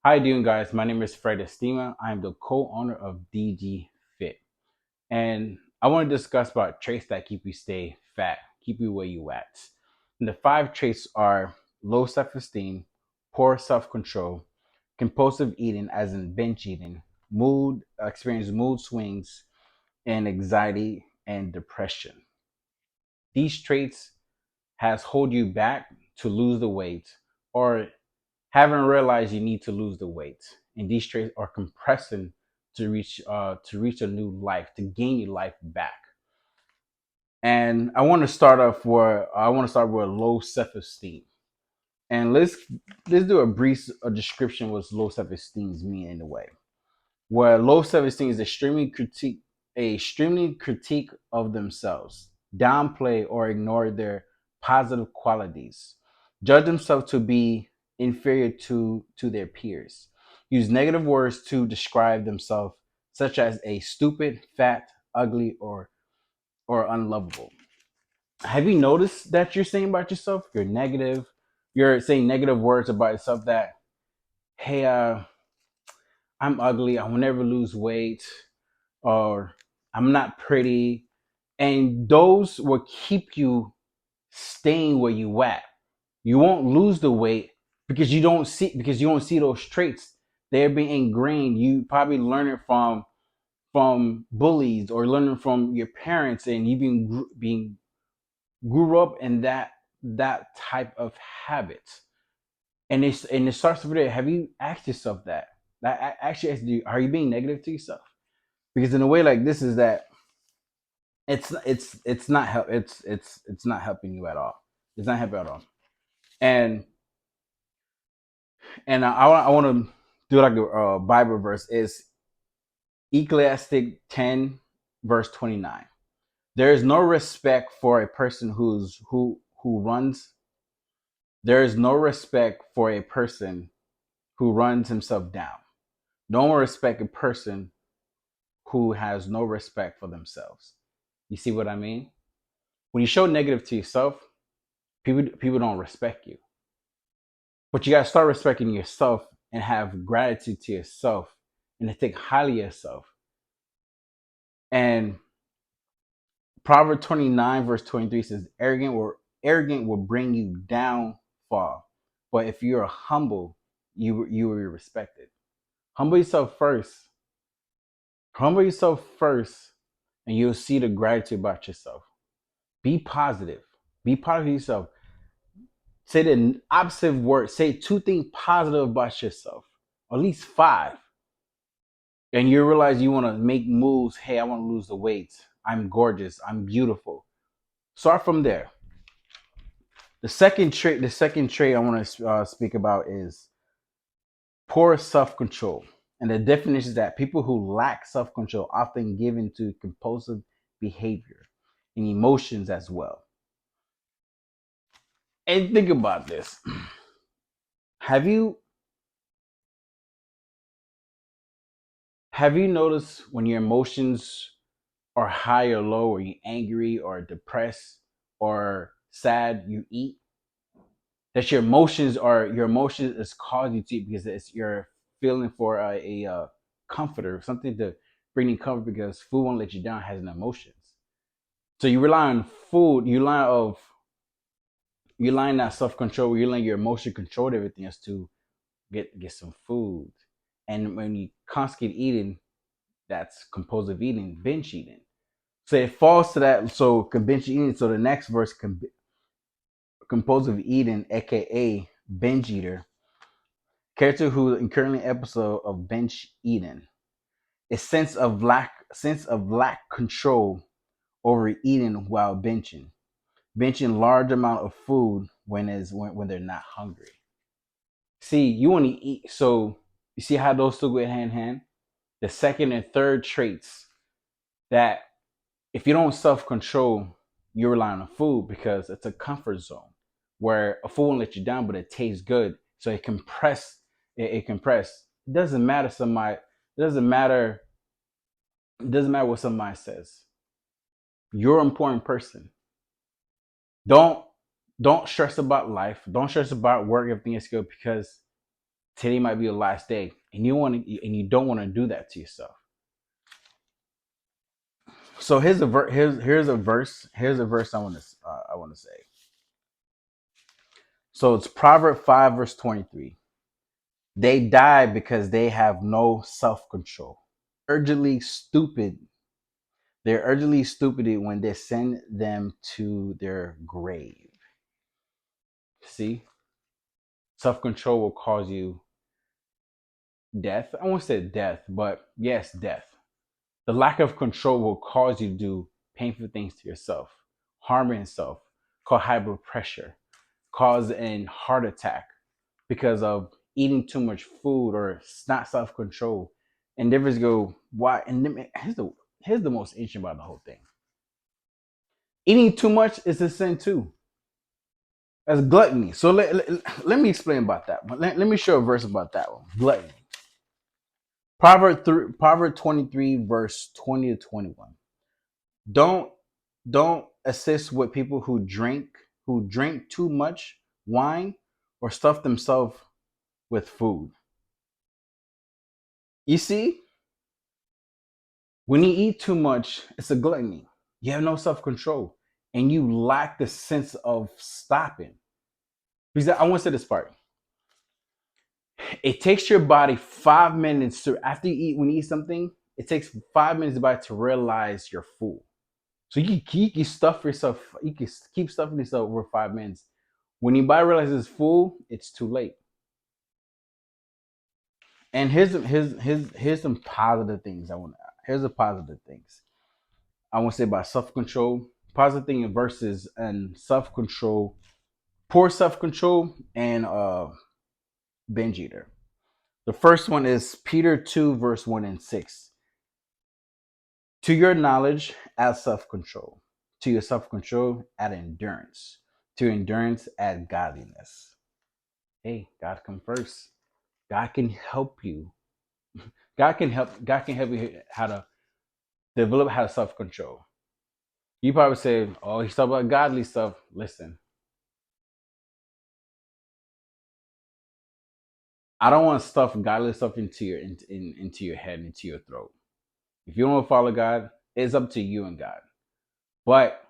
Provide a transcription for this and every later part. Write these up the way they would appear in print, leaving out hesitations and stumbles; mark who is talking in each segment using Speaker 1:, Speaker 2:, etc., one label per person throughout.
Speaker 1: How you doing, guys? My name is Fred Estima. I am the co-owner of DG Fit, and I want to discuss about traits that keep you stay fat, keep you where you at. And the five traits are low self-esteem, poor self-control, compulsive eating, as in binge eating, experience mood swings, and anxiety and depression. These traits has hold you back to lose the weight or haven't realized you need to lose the weight, and these traits are compressing to reach a new life, to gain your life back. And I want to start with low self-esteem. And let's do a brief description what low self-esteem mean in a way. Where low self-esteem is extremely critique of themselves, downplay or ignore their positive qualities, judge themselves to be inferior to their peers, use negative words to describe themselves, such as a stupid, fat, ugly, or unlovable. Have you noticed that you're saying about yourself? You're negative. You're saying negative words about yourself that, hey, I'm ugly. I will never lose weight, or I'm not pretty. And those will keep you staying where you at. You won't lose the weight because you don't see those traits. They're being ingrained. You probably learn it from bullies or learning from your parents, and you being grew up in that type of habit. And it starts over there. Have you asked yourself that? That actually asked you, are you being negative to yourself? Because in a way like this is that it's not help it's not helping you at all. It's not helping at all. And I want to do like a Bible verse is Ecclesiastic 10 verse 29. There is no respect for a person who runs. There is no respect for a person who runs himself down. No one respect a person who has no respect for themselves. You see what I mean? When you show negative to yourself, people don't respect you. But you gotta start respecting yourself and have gratitude to yourself and to think highly of yourself. And Proverbs 29 verse 23 says, arrogant will bring you downfall. But if you're humble, you will be respected. Humble yourself first. Humble yourself first, and you'll see the gratitude about yourself. Be positive. Be positive yourself. Say the opposite word. Say two things positive about yourself. At least five. And you realize you want to make moves. Hey, I want to lose the weight. I'm gorgeous. I'm beautiful. Start from there. The second trait I want to speak about is poor self-control. And the definition is that people who lack self-control often give into compulsive behavior and emotions as well. And think about this. Have you have you noticed when your emotions are high or low, or you angry or depressed or sad, you eat? That your emotions is causing you to eat because it's you're feeling for a comforter, something to bring you comfort because food won't let you down, has an emotions. So you rely on food, you rely on that self control, you rely on your emotion control everything else to get some food. And when you constantly eating, that's compulsive eating, binge eating. So it falls to that. So binge eating. So the next verse, compulsive eating, aka binge eater, character who in currently episode of binge eating, a sense of lack control over eating while benching large amount of food when they're not hungry. See, you want to eat, so you see how those two go hand in hand. The second and third traits that if you don't self control, you rely on food because it's a comfort zone where a food won't let you down, but it tastes good, so it compress. It compress. It doesn't matter. Somebody. It doesn't matter. It doesn't matter what somebody says. You're an important person. Don't don't stress about life. Don't stress about work. Everything is good because Today might be your last day, and you don't want to do that to yourself. So here's a verse I want to say. So it's Proverb 5 verse 23. They die because they have no self control. Urgently stupid. They're urgently stupid when they send them to their grave. See, self control will cause you death. I won't say death, but yes, death. The lack of control will cause you to do painful things to yourself, harming yourself, cause high blood pressure, cause an heart attack because of eating too much food or not self control. And difference go why. And here's the most interesting about the whole thing. Eating too much is a sin too. That's gluttony. So let me explain about that one. Let me show a verse about that one. Gluttony. Proverb 23, verse 20 to 21. Don't don't assist with people who drink too much wine or stuff themselves with food. You see, when you eat too much, it's a gluttony. You have no self-control and you lack the sense of stopping. Because I want to say this part. It takes your body 5 minutes to after you eat when you eat something, it takes 5 minutes about to realize you're full. So you can stuff yourself, you can keep stuffing yourself over 5 minutes. When your body realizes it's full, it's too late. And here's some positive things I want to. Here's the positive things I want to say about self control. Positive thing versus and self control, poor self control, and binge eater. The first one is Peter 2 verse 1 and 6. To your knowledge, add self control. To your self control, add endurance. To endurance, add godliness. Hey, God come first. God can help you. God can help you how to develop how to self control. You probably say, "Oh, he's talking about godly stuff." Listen, I don't want to stuff godly stuff into your head, into your throat. If you don't want to follow God, it's up to you and God. But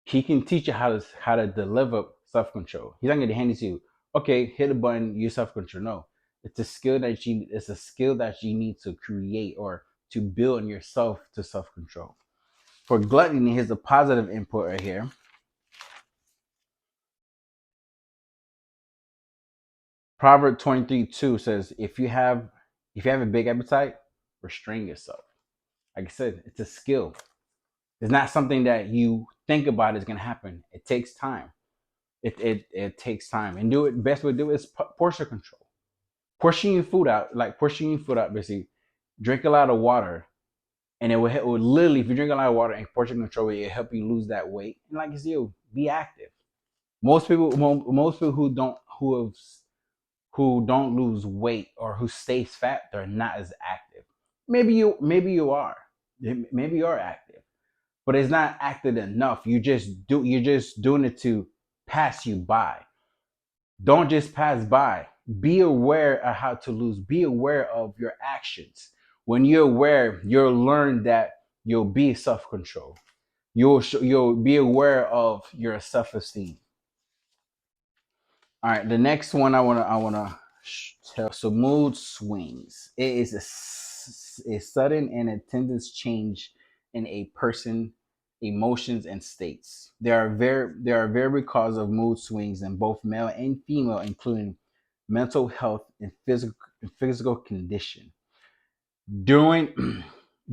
Speaker 1: He can teach you how to deliver self control. He's not going to hand it to you. Okay, hit a button, use self control. No, it's a skill that you need to create or to build in yourself to self control. For gluttony, here's a positive input right here. Proverb 23:2 says, if you have a big appetite, restrain yourself. Like I said, it's a skill. It's not something that you think about is gonna happen. It takes time. It takes time. And do it best way to do it is portion control. Portioning your food out, basically, drink a lot of water. And it will literally, if you drink a lot of water and portion control, it will help you lose that weight. And like it's you, be active. Most people who don't lose weight or who stays fat, they're not as active. Maybe you are. Maybe you're active, but it's not active enough. You're just doing it to pass you by. Don't just pass by. Be aware of how to lose. Be aware of your actions. When you're aware, you'll learn that you'll be self-control. You'll be aware of your self-esteem. All right, the next one I wanna tell. So mood swings. It is a sudden and intense change in a person, emotions and states. There are various causes of mood swings in both male and female, including mental health and physical condition. During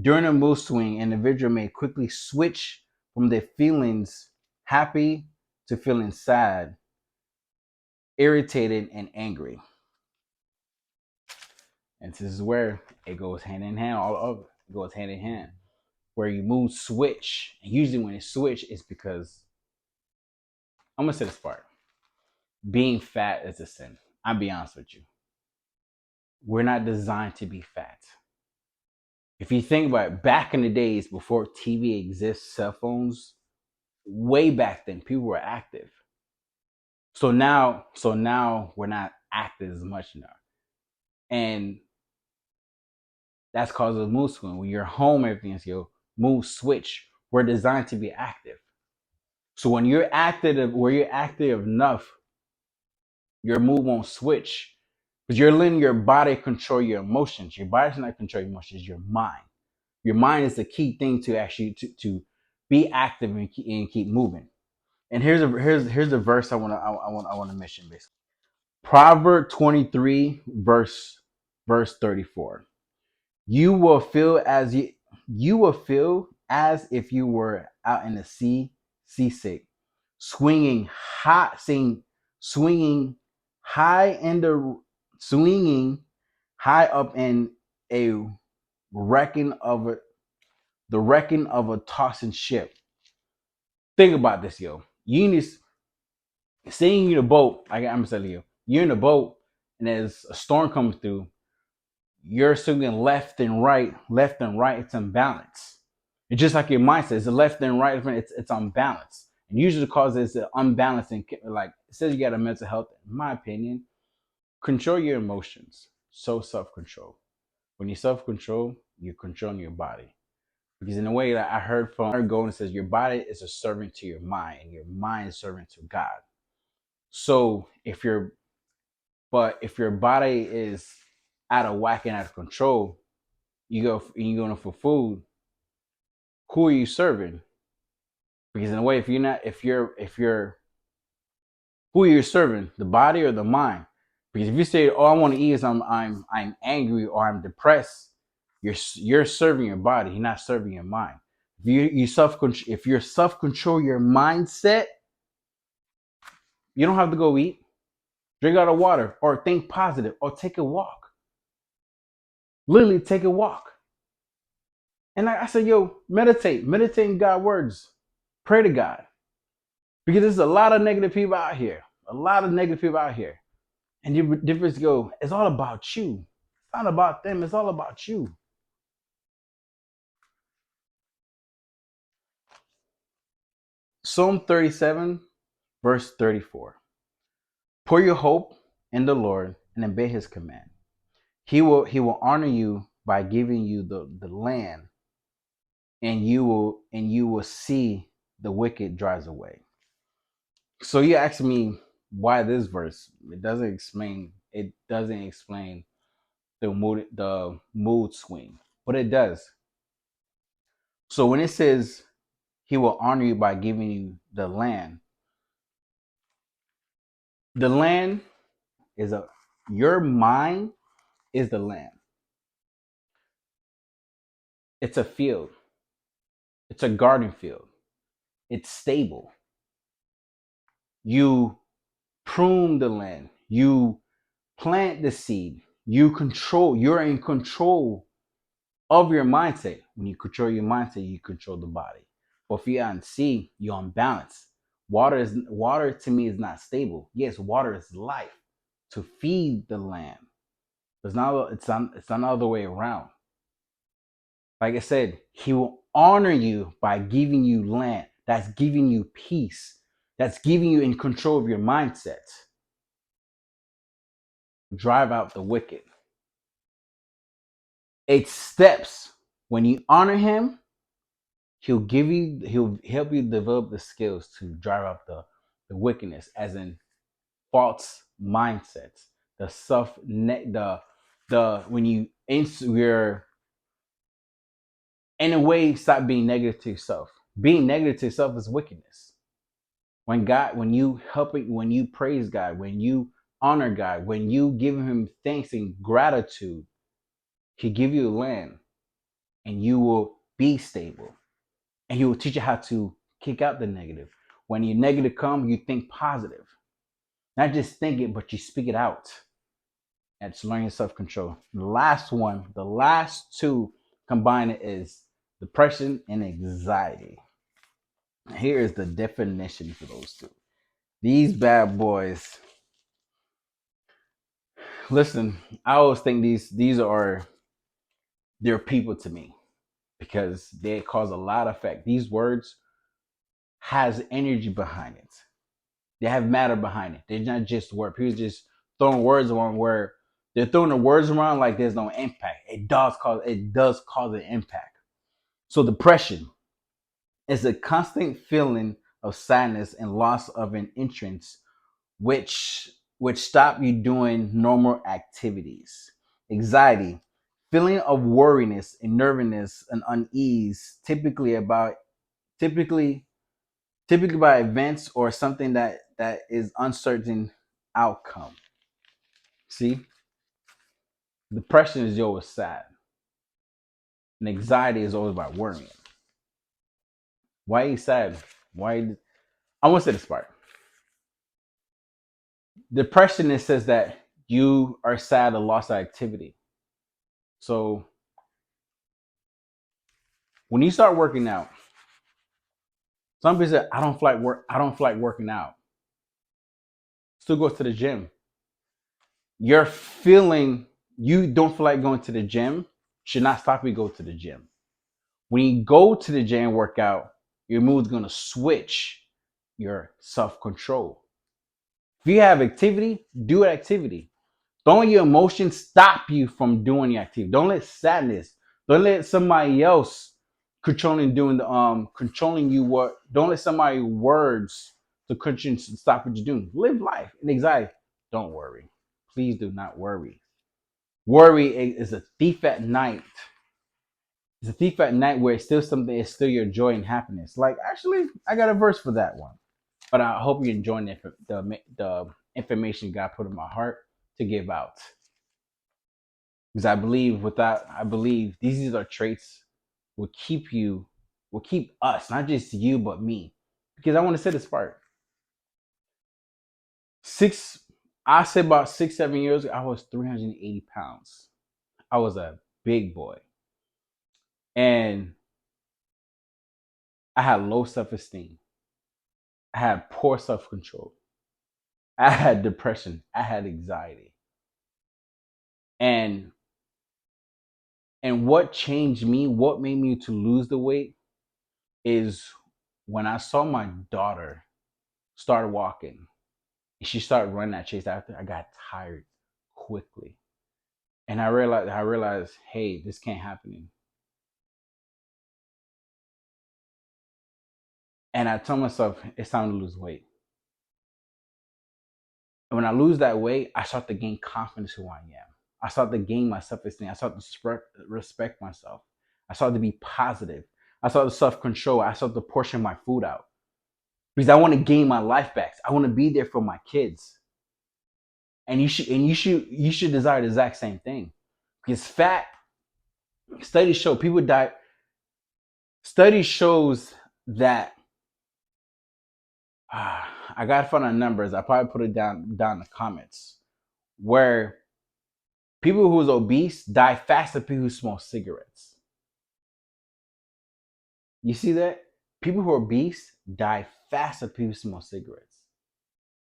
Speaker 1: during a mood swing, an individual may quickly switch from their feelings happy to feeling sad, irritated, and angry. And this is where it goes hand in hand. All of it goes hand in hand. Where you mood switch, and usually when it switch, it's because I'm gonna say this part. Being fat is a sin. I'll be honest with you. We're not designed to be fat. If you think about it, back in the days before TV exists, cell phones, way back then, people were active. So now we're not. active as much now. And that's causes mood swing. When you're home, everything's your mood switch. We're designed to be active. So when you're active, where you're active enough, your mood won't switch. Because you're letting your body control your emotions. Your body's not controlling your emotions, your mind. Your mind is the key thing to actually to be active and keep moving. And here's the verse I want to mention basically. Proverb 23 verse 34. You will feel as you will feel as if you were out in the sea, seasick, swinging high, swinging high in the swinging high up in a wrecking of a the wrecking of a tossing ship. Think about this, yo. You need seeing you in a boat. I'm telling you, you're in a boat, and there's a storm coming through. You're swinging left and right. It's unbalanced. It's just like your mindset. It's a left and right. It's unbalanced. And usually the cause is unbalance and like it says you got a mental health. In my opinion, control your emotions. So self-control. When you self-control, you're controlling your body. Because in a way that I heard from Ergo, says your body is a servant to your mind, and your mind is servant to God. So if your body is out of whack and out of control, you going for food. Who are you serving? Because in a way, if you're who are you serving, the body or the mind? Because if you say all I want to eat is I'm angry or I'm depressed, you're serving your body. You're not serving your mind. If you self control your mindset, you don't have to go eat. Drink out of water or think positive or take a walk. Literally take a walk. And I said, yo, meditate in God's words. Pray to God. Because there's a lot of negative people out here. A lot of negative people out here. And the difference go, it's all about you. It's not about them. It's all about you. Psalm 37, verse 34. Put your hope in the Lord and obey his command. He will honor you by giving you the land, and you will see the wicked drives away. So you ask me why this verse? It doesn't explain the mood swing, but it does. So when it says he will honor you by giving you the land is a your mind is the land. It's a field. It's a garden field. It's stable. You prune the land. You plant the seed. You're in control of your mindset. When you control your mindset, you control the body. But if you're on sea, you're on balance. Water to me is not stable. Yes, water is life to feed the land. It's not the other way around. Like I said, he will honor you by giving you land. That's giving you peace. That's giving you in control of your mindset. Drive out the wicked. It's steps. When you honor him, he'll help you develop the skills to drive out the wickedness, as in false mindsets, the self the when you're in a way stop being negative to yourself. Being negative to yourself is wickedness. When you praise God, when you honor God, when you give him thanks and gratitude, he give you land and you will be stable. And he will teach you how to kick out the negative. When your negative comes, you think positive. Not just think it, but you speak it out. And it's learning self-control. The last two combined is depression and anxiety. Here is the definition for those two. These bad boys. Listen, I always think these are they're people to me because they cause a lot of effect. These words has energy behind it. They have matter behind it. They're not just words. People just throwing words around where they're throwing the words around like there's no impact. It does cause an impact. So depression is a constant feeling of sadness and loss of an interest which stop you doing normal activities. Anxiety, feeling of worriness and nervousness and unease, typically typically by events or something that is uncertain outcome. See, depression is always sad, and anxiety is always about worrying. Why are you sad? Why? I want to say this part. Depression, it says that you are sad or lost activity. So when you start working out, some people say, I don't feel like work. I don't feel like working out. Still go to the gym. You're feeling you don't feel like going to the gym should not stop you go to the gym. When you go to the gym and work out, your mood's gonna switch your self-control. If you have activity, do activity. Don't let your emotions stop you from doing the activity. Don't let sadness, don't let somebody else controlling you what don't let somebody words to stop what you're doing. Live life and anxiety. Don't worry. Please do not worry. Worry is a thief at night. It's a thief at night where it's still something, it's still your joy and happiness. Like, actually, I got a verse for that one. But I hope you're enjoying the information God put in my heart to give out. Because I believe these are traits will keep us, not just you, but me. Because I want to say this part. Six, I say about 6, 7 years ago, I was 380 pounds. I was a big boy. And I had low self esteem. I had poor self control. I had depression. I had anxiety. And what changed me, what made me to lose the weight is when I saw my daughter start walking and she started running that chase after, I got tired quickly. And I realized, hey, this can't happen. And I told myself it's time to lose weight. And when I lose that weight, I start to gain confidence who I am. I start to gain my self-esteem. I start to respect myself. I start to be positive. I start to self-control. I start to portion my food out because I want to gain my life back. I want to be there for my kids. And you should desire the exact same thing. Because fat studies show people die. Study shows that I gotta find the numbers. I probably put it down in the comments where people who's obese die faster than people who smoke cigarettes. You see that? People who are obese die faster than people who smoke cigarettes.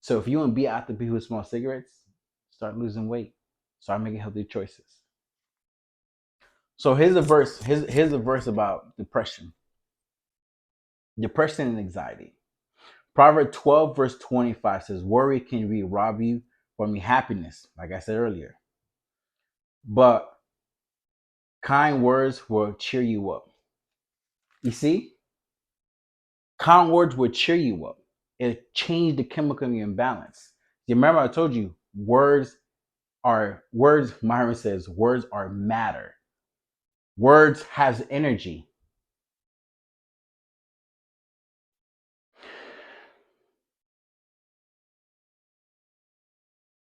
Speaker 1: So if you want to be out the people who smoke cigarettes, start losing weight. Start making healthy choices. So here's a verse. Here's a verse about depression. Depression and anxiety. Proverbs 12, verse 25 says, worry can rob you from your happiness, like I said earlier. But kind words will cheer you up. You see? Kind words will cheer you up. It'll change the chemical imbalance. You remember I told you Myron says words are matter. Words has energy.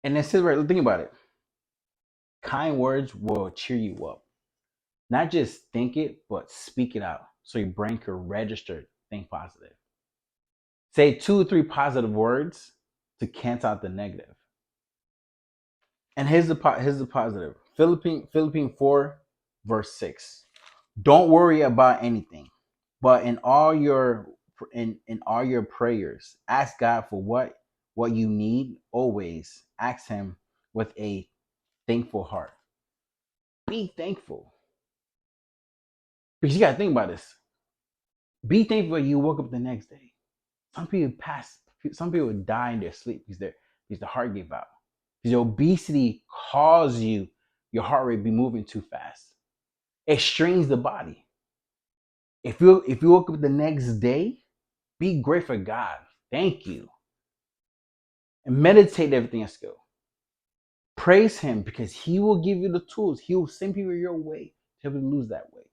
Speaker 1: And it says, right, think about it. Kind words will cheer you up. Not just think it, but speak it out. So your brain can register, think positive. Say 2 or 3 positive words to cancel out the negative. And here's the positive. Philippines 4, verse 6. Don't worry about anything, but in all your prayers, ask God for what you need. Always ask Him with a thankful heart. Be thankful because you gotta think about this. Be thankful you woke up the next day. Some people die in their sleep because their heart gave out. Because obesity causes your heart rate be moving too fast. It strains the body. If you woke up the next day, be grateful for God. Thank you. And meditate everything at skill. Praise him because he will give you the tools. He will send people your way to help you lose that weight.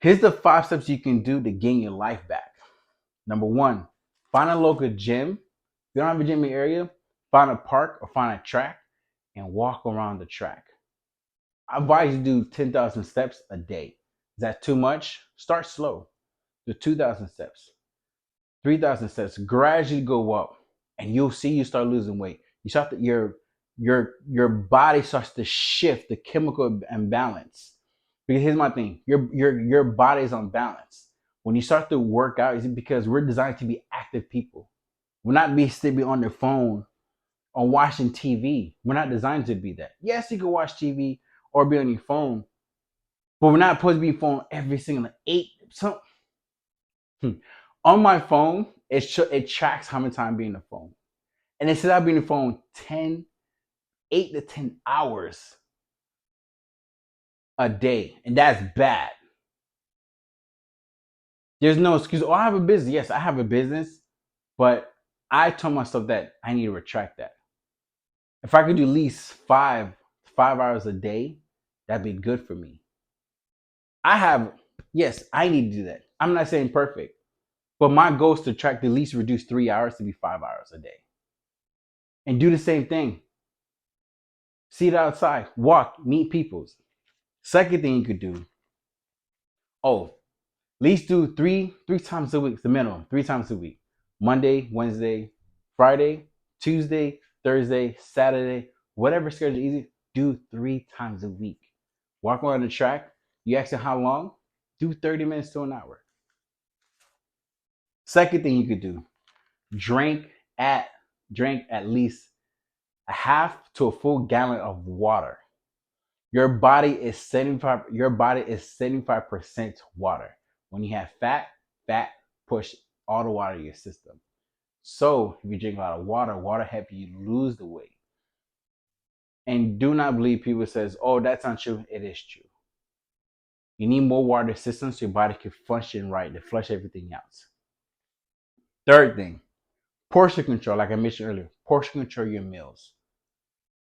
Speaker 1: Here's the 5 steps you can do to gain your life back. Number 1, find a local gym. If you don't have a gym in your area, find a park or find a track and walk around the track. I advise you to do 10,000 steps a day. Is that too much? Start slow. Do 2,000 steps, 3,000 steps. Gradually go up, and you'll see you start losing weight. You start to, your body starts to shift the chemical imbalance. Because here's my thing: your body is unbalanced. When you start to work out, is because we're designed to be active people. We're not still be on their phone or watching TV. We're not designed to be that. Yes, you can watch TV or be on your phone, but we're not supposed to be on phone every single 8. On my phone, it tracks how many times I'm being on the phone, and it says I've been on the phone 8 to 10 hours a day, and that's bad. There's no excuse. Oh, I have a business. Yes, I have a business, but I told myself that I need to retract that. If I could do at least 5 hours a day, that'd be good for me. Yes, I need to do that. I'm not saying perfect, but my goal is to track to at least reduce 3 hours to be 5 hours a day. And do the same thing. See it outside, walk, meet people. Second thing you could do, at least do three times a week, it's the minimum, 3 times a week. Monday, Wednesday, Friday, Tuesday, Thursday, Saturday, whatever schedule is easy, do 3 times a week. Walk around the track. You ask them how long? Do 30 minutes to an hour. Second thing you could do, drink at least a half to a full gallon of water. Your body is 75% water. When you have fat push all the water in your system. So if you drink a lot of water helps you lose the weight. And do not believe people says, oh, that's not true. It is true. You need more water in the system so your body can function right to flush everything out. Third thing, portion control. Like I mentioned earlier, portion control your meals.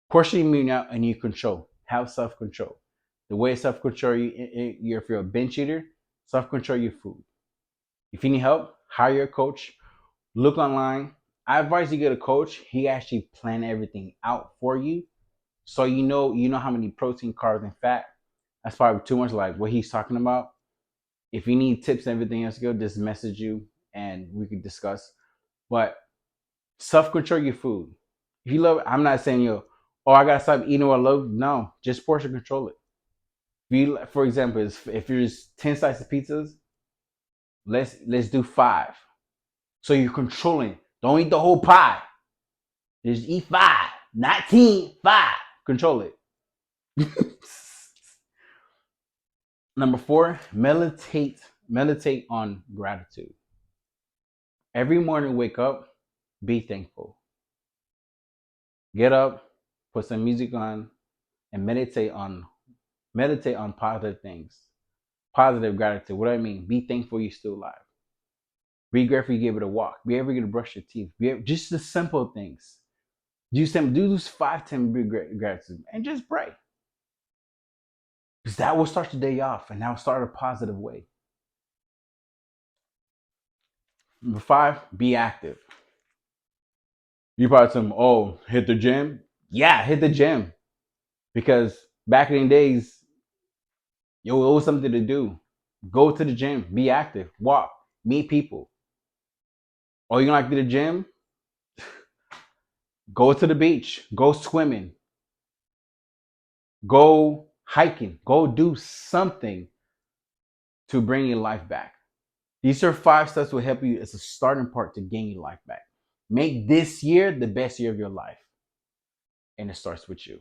Speaker 1: Portion your meal out and you control. Have self-control. The way self-control if you're a binge eater, self-control your food. If you need help, hire a coach. Look online. I advise you get a coach. He actually plan everything out for you. So you know how many protein, carbs, and fat. That's probably too much like what he's talking about. If you need tips and everything else, go just message you and we can discuss. But self-control your food. If you love it, I'm not saying I gotta stop eating what I love. No, just portion control it. For example, if there's 10 slices of pizzas, let's do 5. So you're controlling. Don't eat the whole pie. Just eat 5, not 10, 5. Control it. Number 4, meditate on gratitude. Every morning, wake up, be thankful. Get up, put some music on, and meditate on positive things. Positive gratitude. What do I mean? Be thankful you're still alive. Be grateful you able to walk. Be able to brush your teeth. Just the simple things. Do those 5-10 big gratitude and just pray. Because that will start the day off and that will start a positive way. Number 5, be active. You probably tell them, hit the gym. Yeah, hit the gym. Because back in the days, it was something to do. Go to the gym, be active, walk, meet people. You don't like to the gym? Go to the beach, go swimming, go hiking, go do something to bring your life back. These are 5 steps will help you as a starting part to gain your life back. Make this year the best year of your life. And it starts with you.